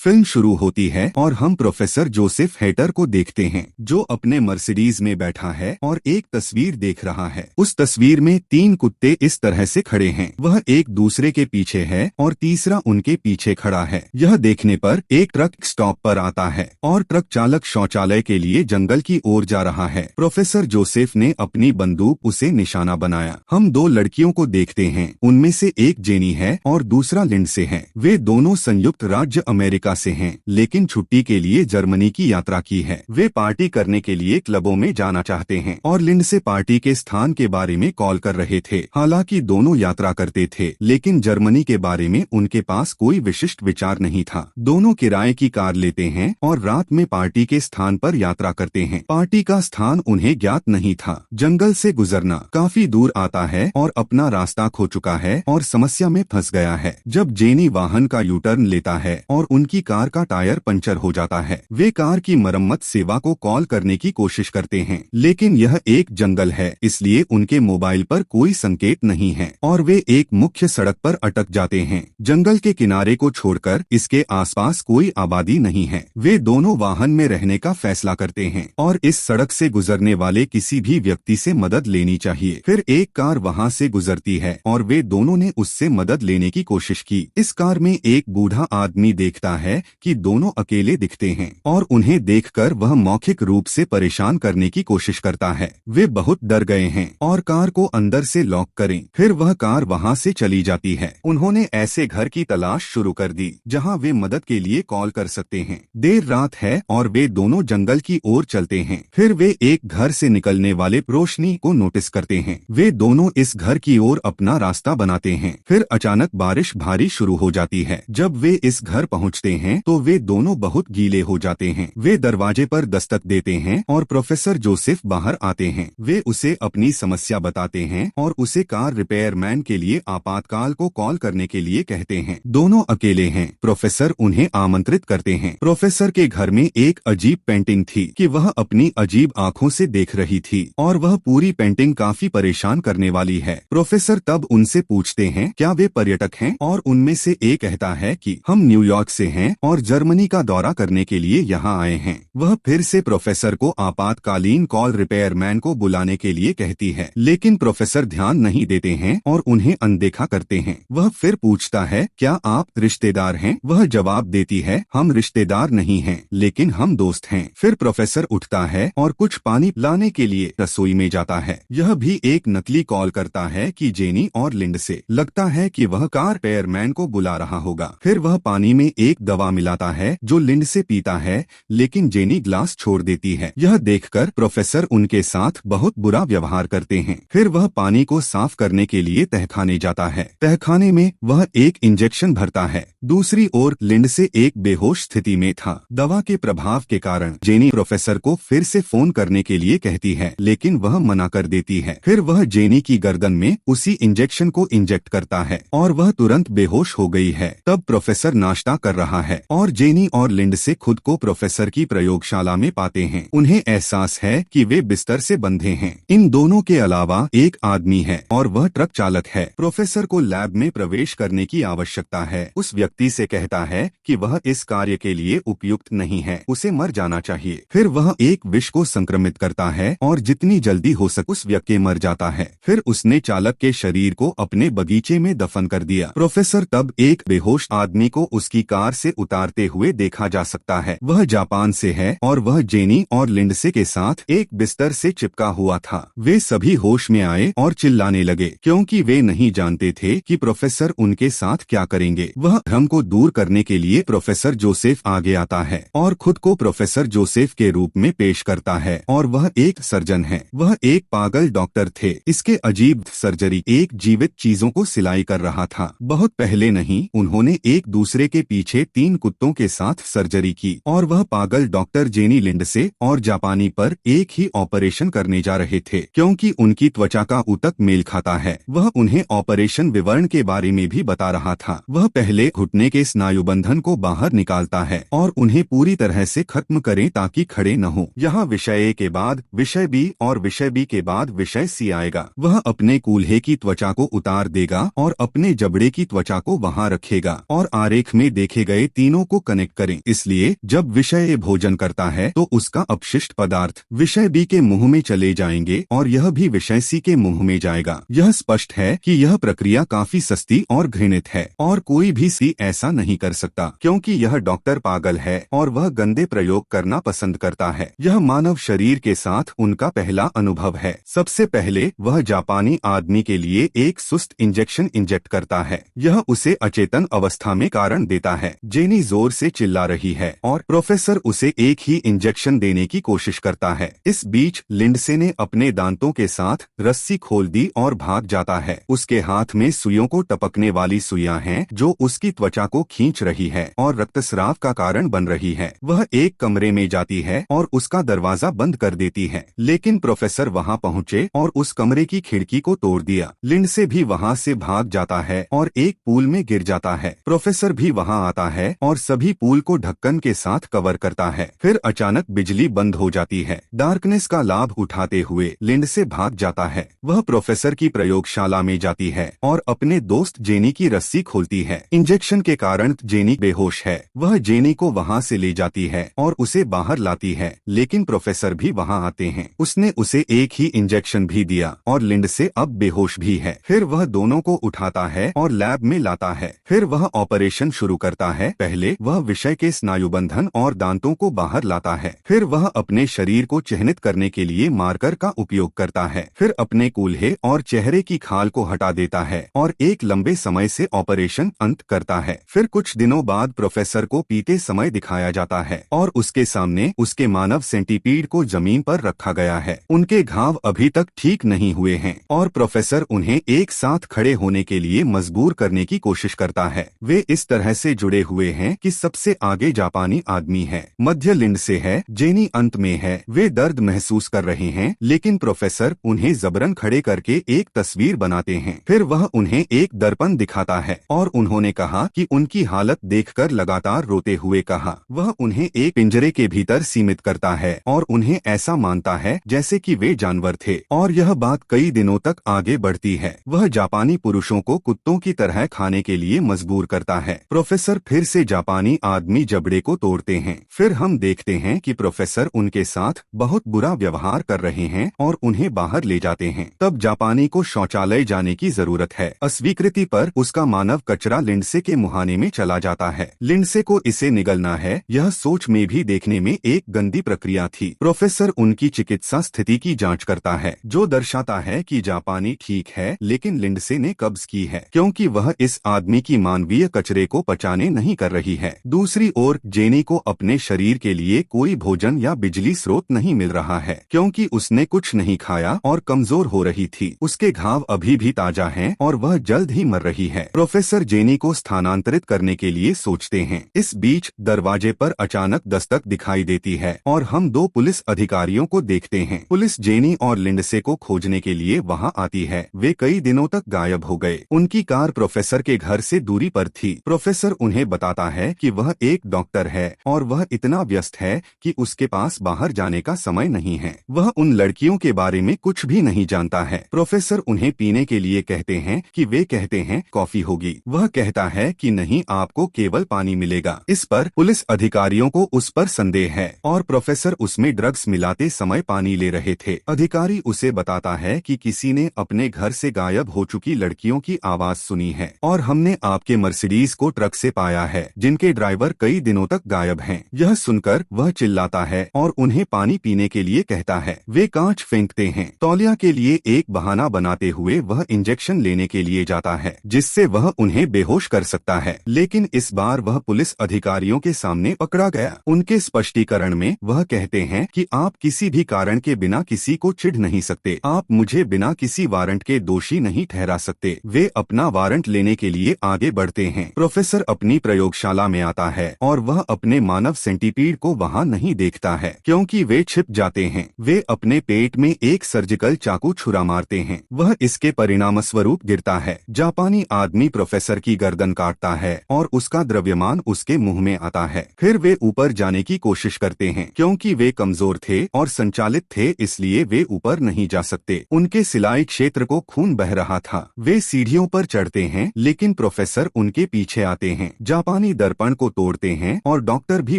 Film शुरू होती है और हम प्रोफेसर जोसेफ हेटर को देखते हैं जो अपने मर्सिडीज में बैठा है और एक तस्वीर देख रहा है। उस तस्वीर में 3 कुत्ते इस तरह से खड़े हैं, वह एक दूसरे के पीछे है और तीसरा उनके पीछे खड़ा है। यह देखने पर एक ट्रक स्टॉप पर आता है और ट्रक चालक शौचालय के लिए जंगल की ओर जा रहा है। प्रोफेसर जोसेफ ने अपनी बंदूक उसे निशाना बनाया। हम 2 लड़कियों को देखते हैं, उनमें से एक जेनी है और दूसरा लिंडसे है। वे दोनों संयुक्त राज्य अमेरिका से हैं, लेकिन छुट्टी के लिए जर्मनी की यात्रा की है। वे पार्टी करने के लिए क्लबों में जाना चाहते हैं और लिंडसे पार्टी के स्थान के बारे में कॉल कर रहे थे। हालांकि दोनों यात्रा करते थे, लेकिन जर्मनी के बारे में उनके पास कोई विशिष्ट विचार नहीं था। दोनों किराए की कार लेते हैं और रात में पार्टी के स्थान पर यात्रा करते हैं। पार्टी का स्थान उन्हें ज्ञात नहीं था। जंगल से गुजरना काफी दूर आता है और अपना रास्ता खो चुका है और समस्या में फंस गया है। जब जेनी वाहन का यू टर्न लेता है और उनकी कार का टायर पंचर हो जाता है, वे कार की मरम्मत सेवा को कॉल करने की कोशिश करते हैं, लेकिन यह एक जंगल है, इसलिए उनके मोबाइल पर कोई संकेत नहीं है और वे एक मुख्य सड़क पर अटक जाते हैं। जंगल के किनारे को छोड़कर इसके आसपास कोई आबादी नहीं है। वे दोनों वाहन में रहने का फैसला करते हैं और इस सड़क से गुजरने वाले किसी भी व्यक्ति से मदद लेनी चाहिए। फिर एक कार वहां से गुजरती है और वे दोनों ने उससे मदद लेने की कोशिश की। इस कार में एक बूढ़ा आदमी देखता है कि दोनों अकेले दिखते हैं और उन्हें देखकर वह मौखिक रूप से परेशान करने की कोशिश करता है। वे बहुत डर गए हैं और कार को अंदर से लॉक करें। फिर वह कार वहां से चली जाती है। उन्होंने ऐसे घर की तलाश शुरू कर दी जहां वे मदद के लिए कॉल कर सकते हैं। देर रात है और वे दोनों जंगल की ओर चलते हैं। फिर वे एक घर से निकलने वाले रोशनी को नोटिस करते हैं। वे दोनों इस घर की ओर अपना रास्ता बनाते हैं। फिर अचानक बारिश भारी शुरू हो जाती है। जब वे इस घर पहुंचते हैं तो वे दोनों बहुत गीले हो जाते हैं। वे दरवाजे पर दस्तक देते हैं और प्रोफेसर जोसेफ बाहर आते हैं। वे उसे अपनी समस्या बताते हैं और उसे कार रिपेयरमैन के लिए आपातकाल को कॉल करने के लिए कहते हैं। दोनों अकेले हैं। प्रोफेसर उन्हें आमंत्रित करते हैं। प्रोफेसर के घर में एक अजीब पेंटिंग थी कि वह अपनी अजीब आंखों से देख रही थी और वह पूरी पेंटिंग काफी परेशान करने वाली है। प्रोफेसर तब उनसे पूछते हैं क्या वे पर्यटक हैं और उनमें से एक कहता है कि हम न्यूयॉर्क से हैं और जर्मनी का दौरा करने के लिए यहाँ आए हैं। वह फिर से प्रोफेसर को आपातकालीन कॉल रिपेयरमैन को बुलाने के लिए कहती है, लेकिन प्रोफेसर ध्यान नहीं देते हैं और उन्हें अनदेखा करते हैं। वह फिर पूछता है क्या आप रिश्तेदार हैं? वह जवाब देती है हम रिश्तेदार नहीं हैं, लेकिन हम दोस्त हैं। फिर प्रोफेसर उठता है और कुछ पानी लाने के लिए रसोई में जाता है। यह भी एक नकली कॉल करता है कि जेनी और लिंडसे। लगता है कि वह कार रिपेयरमैन को बुला रहा होगा। फिर वह पानी में एक दवा मिलाता है जो लिंडसे पीता है, लेकिन जेनी ग्लास छोड़ देती है। यह देखकर प्रोफेसर उनके साथ बहुत बुरा व्यवहार करते हैं। फिर वह पानी को साफ करने के लिए तहखाने जाता है। तहखाने में वह एक इंजेक्शन भरता है। दूसरी ओर लिंडसे एक बेहोश स्थिति में था। दवा के प्रभाव के कारण जेनी प्रोफेसर को फिर से फोन करने के लिए कहती है, लेकिन वह मना कर देती है। फिर वह जेनी की गर्दन में उसी इंजेक्शन को इंजेक्ट करता है और वह तुरंत बेहोश हो गई है। तब प्रोफेसर नाश्ता कर रहा है और जेनी और लिंडसे खुद को प्रोफेसर की प्रयोगशाला में पाते हैं। उन्हें एहसास है कि वे बिस्तर से बंधे हैं। इन दोनों के अलावा एक आदमी है और वह ट्रक चालक है। प्रोफेसर को लैब में प्रवेश करने की आवश्यकता है। उस व्यक्ति से कहता है कि वह इस कार्य के लिए उपयुक्त नहीं है, उसे मर जाना चाहिए। फिर वह एक विष को संक्रमित करता है और जितनी जल्दी हो सके उस व्यक्ति मर जाता है। फिर उसने चालक के शरीर को अपने बगीचे में दफन कर दिया। प्रोफेसर तब एक बेहोश आदमी को उसकी कार से उतारते हुए देखा जा सकता है। वह जापान से है और वह जेनी और लिंडसे के साथ एक बिस्तर से चिपका हुआ था। वे सभी होश में आए और चिल्लाने लगे क्योंकि वे नहीं जानते थे कि प्रोफेसर उनके साथ क्या करेंगे। वह भ्रम को दूर करने के लिए प्रोफेसर जोसेफ आगे आता है और खुद को प्रोफेसर जोसेफ के रूप में पेश करता है और वह एक सर्जन है। वह एक पागल डॉक्टर थे। इसके अजीब सर्जरी एक जीवित चीजों को सिलाई कर रहा था। बहुत पहले नहीं, उन्होंने एक दूसरे के पीछे 3 कुत्तों के साथ सर्जरी की और वह पागल डॉक्टर जेनी लिंडसे और जापानी पर एक ही ऑपरेशन करने जा रहे थे क्योंकि उनकी त्वचा का ऊतक मेल खाता है। वह उन्हें ऑपरेशन विवरण के बारे में भी बता रहा था। वह पहले घुटने के स्नायुबंधन को बाहर निकालता है और उन्हें पूरी तरह से खत्म करें ताकि खड़े न हो। यहाँ विषय ए के बाद विषय बी और विषय बी के बाद विषय सी आएगा। वह अपने कूल्हे की त्वचा को उतार देगा और अपने जबड़े की त्वचा को वहाँ रखेगा और आरेख में देखे गए तीनों को कनेक्ट करें। इसलिए जब विषय ए भोजन करता है तो उसका अपशिष्ट पदार्थ विषय बी के मुंह में चले जाएंगे और यह भी विषय सी के मुंह में जाएगा। यह स्पष्ट है कि यह प्रक्रिया काफी सस्ती और घृणित है और कोई भी सी ऐसा नहीं कर सकता, क्योंकि यह डॉक्टर पागल है और वह गंदे प्रयोग करना पसंद करता है। यह मानव शरीर के साथ उनका पहला अनुभव है। सबसे पहले वह जापानी आदमी के लिए एक सुस्त इंजेक्शन इंजेक्ट करता है। यह उसे अचेतन अवस्था में कारण देता है। जेनी जोर से चिल्ला रही है और प्रोफेसर उसे एक ही इंजेक्शन देने की कोशिश करता है। इस बीच लिंडसे ने अपने दांतों के साथ रस्सी खोल दी और भाग जाता है। उसके हाथ में सुइयों को टपकने वाली सुइयां हैं जो उसकी त्वचा को खींच रही है और रक्तस्राव का कारण बन रही है। वह एक कमरे में जाती है और उसका दरवाजा बंद कर देती है, लेकिन प्रोफेसर वहां पहुंचे और उस कमरे की खिड़की को तोड़ दिया। लिंडसे भी वहां से भाग जाता है और एक पूल में गिर जाता है। प्रोफेसर भी वहां आता है और सभी पूल को ढक्कन के साथ कवर करता है। फिर अचानक बिजली बंद हो जाती है। डार्कनेस का लाभ उठाते हुए लिंडसे भाग जाता है। वह प्रोफेसर की प्रयोगशाला में जाती है और अपने दोस्त जेनी की रस्सी खोलती है। इंजेक्शन के कारण जेनी बेहोश है। वह जेनी को वहां से ले जाती है और उसे बाहर लाती है, लेकिन प्रोफेसर भी वहां आते हैं। उसने उसे एक ही इंजेक्शन भी दिया और लिंडसे अब बेहोश भी है। फिर वह दोनों को उठाता है और लैब में लाता है। फिर वह ऑपरेशन शुरू करता है। पहले वह विषय के स्नायुबंधन और दांतों को बाहर लाता है। फिर वह अपने शरीर को चिह्नित करने के लिए मार्कर का उपयोग करता है। फिर अपने कूल्हे और चेहरे की खाल को हटा देता है और एक लंबे समय से ऑपरेशन अंत करता है। फिर कुछ दिनों बाद प्रोफेसर को पीते समय दिखाया जाता है और उसके सामने उसके मानव सेंटीपीड को जमीन पर रखा गया है। उनके घाव अभी तक ठीक नहीं हुए हैं और प्रोफेसर उन्हें एक साथ खड़े होने के लिए मजबूर करने की कोशिश करता है। वे इस तरह से जुड़े हुए हैं कि सबसे आगे जापानी आदमी है, मध्य लिंडसे है, जेनी अंत में है। वे दर्द महसूस कर रहे हैं, लेकिन प्रोफेसर उन्हें जबरन खड़े करके एक तस्वीर बनाते हैं। फिर वह उन्हें एक दर्पण दिखाता है और उन्होंने कहा कि उनकी हालत देखकर लगातार रोते हुए कहा। वह उन्हें एक पिंजरे के भीतर सीमित करता है और उन्हें ऐसा मानता है जैसे कि वे जानवर थे, और यह बात कई दिनों तक आगे बढ़ती है। वह जापानी पुरुषों को कुत्तों की तरह खाने के लिए मजबूर करता है। प्रोफेसर फिर से जापानी आदमी जबड़े को तोड़ते हैं। फिर हम देखते हैं कि प्रोफेसर उनके साथ बहुत बुरा व्यवहार कर रहे हैं और उन्हें बाहर ले जाते हैं। तब जापानी को शौचालय जाने की जरूरत है। अस्वीकृति पर उसका मानव कचरा लिंडसे के मुहाने में चला जाता है। लिंडसे को इसे निगलना है। यह सोच में भी देखने में एक गंदी प्रक्रिया थी। प्रोफेसर उनकी चिकित्सा स्थिति की जांच करता है, जो दर्शाता है कि जापानी ठीक है, लेकिन लिंडसे ने कब्ज की है क्योंकि वह इस आदमी की मानवीय कचरे को पचाने नहीं कर रही है। दूसरी ओर जेनी को अपने शरीर के लिए कोई भोजन या बिजली स्रोत नहीं मिल रहा है क्योंकि उसने कुछ नहीं खाया और कमजोर हो रही थी। उसके घाव अभी भी ताजा हैं और वह जल्द ही मर रही है। प्रोफेसर जेनी को स्थानांतरित करने के लिए सोचते हैं। इस बीच दरवाजे पर अचानक दस्तक दिखाई देती है और हम दो पुलिस अधिकारियों को देखते हैं। पुलिस जेनी और लिंडसे को खोजने के लिए वहां आती है। वे कई दिनों तक गायब हो गए। उनकी कार प्रोफेसर के घर से दूरी पर थी। प्रोफेसर उन्हें बताता है कि वह एक डॉक्टर है और वह इतना व्यस्त है कि उसके पास बाहर जाने का समय नहीं है। वह उन लड़कियों के बारे में कुछ भी नहीं जानता है। प्रोफेसर उन्हें पीने के लिए कहते हैं कि वे कहते हैं कॉफी होगी। वह कहता है कि नहीं, आपको केवल पानी मिलेगा। इस पर पुलिस अधिकारियों को उस पर संदेह है और प्रोफेसर उसमें ड्रग्स मिलाते समय पानी ले रहे थे। अधिकारी उसे बताता है कि किसी ने अपने घर से गायब हो चुकी लड़कियों की आवाज सुनी है और हमने आपके मर्सिडीज को ट्रक से पाया है, जिनके ड्राइवर कई दिनों तक गायब हैं। यह सुनकर वह चिल्लाता है और उन्हें पानी पीने के लिए कहता है। वे कांच फेंकते हैं। तौलिया के लिए एक बहाना बनाते हुए वह इंजेक्शन लेने के लिए जाता है, जिससे वह उन्हें बेहोश कर सकता है, लेकिन इस बार वह पुलिस अधिकारियों के सामने पकड़ा गया। उनके स्पष्टीकरण में वह कहते हैं कि आप किसी भी कारण के बिना किसी को चिढ़ नहीं सकते। आप मुझे बिना किसी वारंट के दोषी नहीं ठहरा सकते। वे अपना वारंट लेने के लिए आगे बढ़ते हैं। प्रोफेसर अपनी प्रयोगशाला में आता है और वह अपने मानव सेंटीपीड को वहां नहीं देखता है क्योंकि वे छिप जाते हैं। वे अपने पेट में एक सर्जिकल चाकू छुरा मारते हैं। वह इसके परिणामस्वरूप गिरता है। जापानी आदमी प्रोफेसर की गर्दन काटता है और उसका द्रव्यमान उसके मुंह में आता है। फिर वे ऊपर जाने की कोशिश करते हैं। क्योंकि वे कमजोर थे और संचालित थे, इसलिए वे ऊपर नहीं जा सकते। उनके सिलाई क्षेत्र को खून बह रहा था। वे सीढ़ियों पर चढ़ते हैं, लेकिन प्रोफेसर उनके पीछे आते हैं। जापानी जापानी दर्पण को तोड़ते हैं और डॉक्टर भी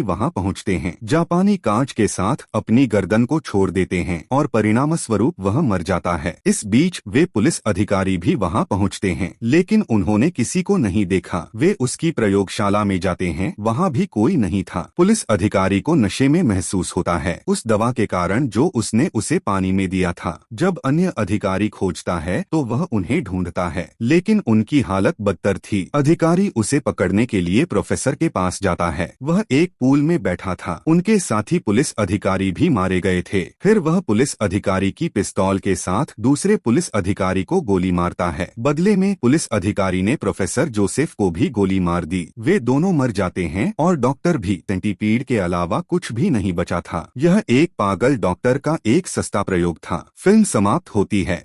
वहां पहुंचते हैं। जापानी कांच के साथ अपनी गर्दन को छोड़ देते हैं और परिणाम स्वरूप वह मर जाता है। इस बीच वे पुलिस अधिकारी भी वहां पहुंचते हैं, लेकिन उन्होंने किसी को नहीं देखा। वे उसकी प्रयोगशाला में जाते हैं, वहां भी कोई नहीं था। पुलिस अधिकारी को नशे में महसूस होता है, उस दवा के कारण जो उसने उसे पानी में दिया था। जब अन्य अधिकारी खोजता है तो वह उन्हें ढूंढता है, लेकिन उनकी हालत बदतर थी। अधिकारी उसे पकड़ने के लिए प्रोफेसर के पास जाता है। वह एक पूल में बैठा था। उनके साथी पुलिस अधिकारी भी मारे गए थे। फिर वह पुलिस अधिकारी की पिस्तौल के साथ दूसरे पुलिस अधिकारी को गोली मारता है। बदले में पुलिस अधिकारी ने प्रोफेसर जोसेफ को भी गोली मार दी। वे दोनों मर जाते हैं और डॉक्टर भी। सेंटीपीड के अलावा कुछ भी नहीं बचा था। यह एक पागल डॉक्टर का एक सस्ता प्रयोग था। फिल्म समाप्त होती है।